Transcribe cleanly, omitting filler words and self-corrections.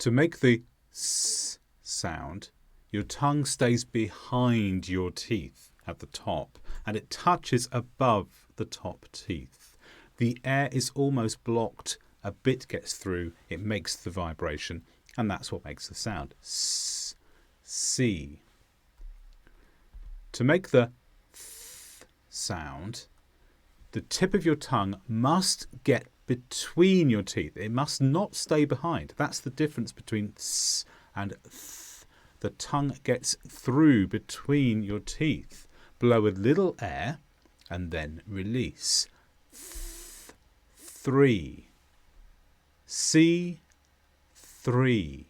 To make the S sound, your tongue stays behind your teeth at the top and it touches above the top teeth. The air is almost blocked, a bit gets through, it makes the vibration, and that's what makes the sound. S, C. To make the th sound, the tip of your tongue must get between your teeth. It must not stay behind. That's the difference between s and th. The tongue gets through between your teeth. Blow a little air and then release. Th, 3. C, 3.